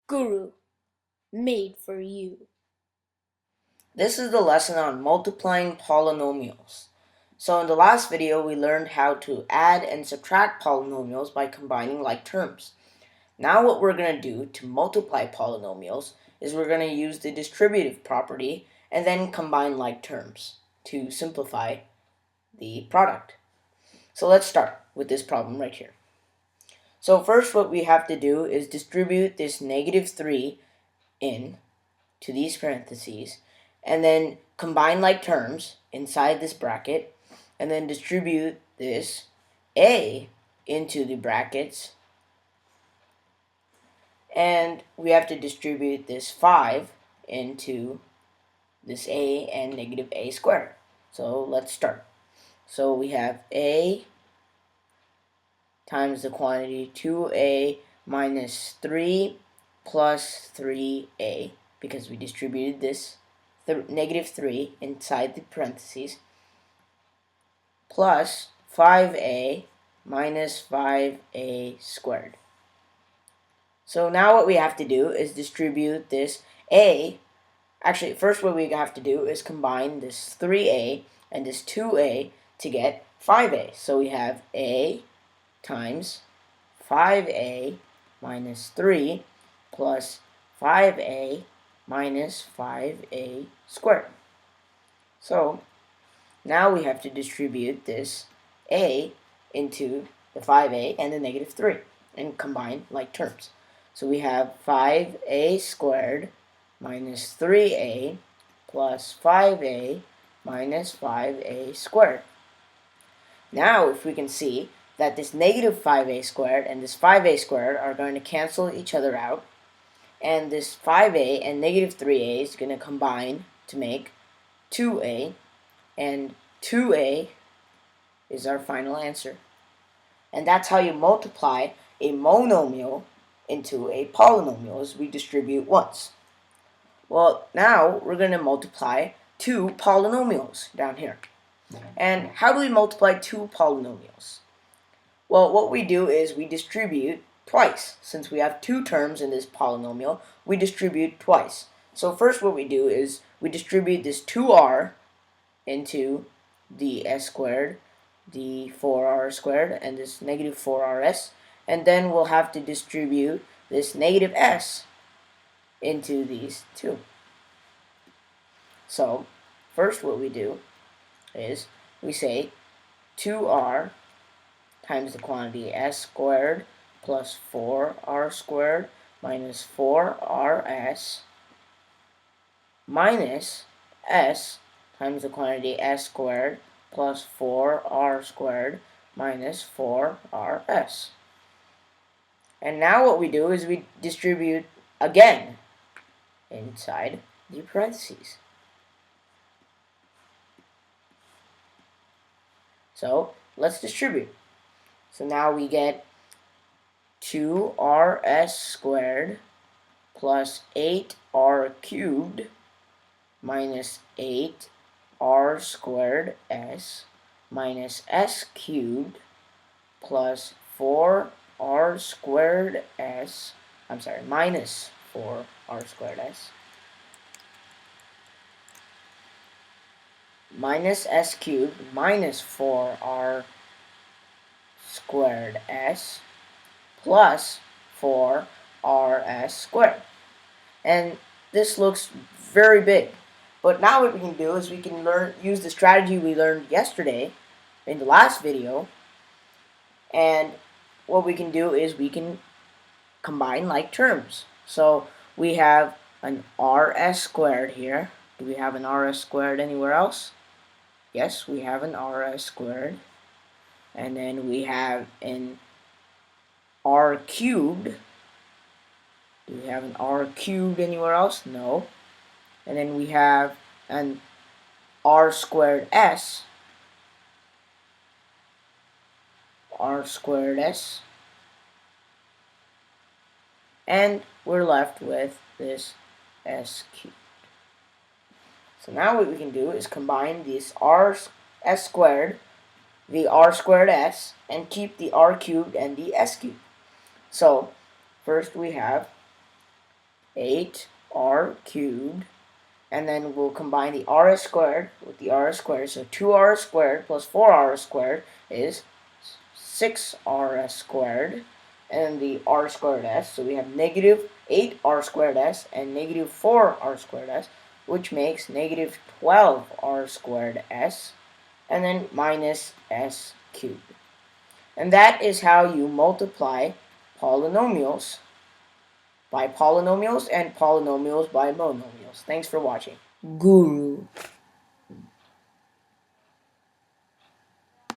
Guru, made for you. This is the lesson on multiplying polynomials. So in the last video, we learned how to add and subtract polynomials by combining like terms. Now what we're going to do to multiply polynomials is we're going to use the distributive property and then combine like terms to simplify the product. So let's start with this problem right here. So first what we have to do is distribute this -3 in to these parentheses, and then combine like terms inside this bracket, and then distribute this a into the brackets, and we have to distribute this 5 into this a and -a squared. So let's start. So we have a times the quantity 2a minus 3 plus 3a, because we distributed this -3 inside the parentheses, plus 5a minus 5a squared. So now what we have to do is distribute this a. Actually, first what we have to do is combine this 3a and this 2a to get 5a. So we have a times 5a minus 3 plus 5a minus 5a squared. So now we have to distribute this a into the 5a and the -3 and combine like terms. So we have 5a squared minus 3a plus 5a minus 5a squared. Now if we can see that this -5a squared and this 5a squared are going to cancel each other out, and this 5a and -3a is going to combine to make 2a, and 2a is our final answer. And that's how you multiply a monomial into a polynomial, as we distribute once. Well, now we're going to multiply two polynomials down here. And how do we multiply two polynomials? Well, what we do is we distribute twice. Since we have two terms in this polynomial, we distribute twice. So first what we do is we distribute this 2r into the s squared, the 4r squared, and this -4rs, and then we'll have to distribute this -s into these two. So first what we do is we say 2r times the quantity s squared plus 4r squared minus 4rs minus s times the quantity s squared plus 4r squared minus 4rs. And now what we do is we distribute again inside the parentheses. So let's distribute. So now we get 2rs squared plus 8r cubed minus 8r squared s minus s cubed plus 4r squared s, minus 4r squared s minus s cubed minus 4r squared s plus 4rs squared. And this looks very big. But now what we can do is we can use the strategy we learned yesterday in the last video. And what we can do is we can combine like terms. So we have an rs squared here. Do we have an rs squared anywhere else? Yes, we have an rs squared. And then we have an r cubed. Do we have an r cubed anywhere else? No. And then we have an r squared s. R squared s. And we're left with this s cubed. So now what we can do is combine this s squared, the r squared s, and keep the r cubed and the s cubed. So first we have 8r cubed, and then we'll combine the r squared with the r squared. So 2r squared plus 4r squared is 6r squared, and the r squared s. So we have negative 8r squared s and negative 4r squared s, which makes negative 12r squared s, and then minus s cubed. And that is how you multiply polynomials by polynomials and polynomials by monomials. Thanks for watching. Guru.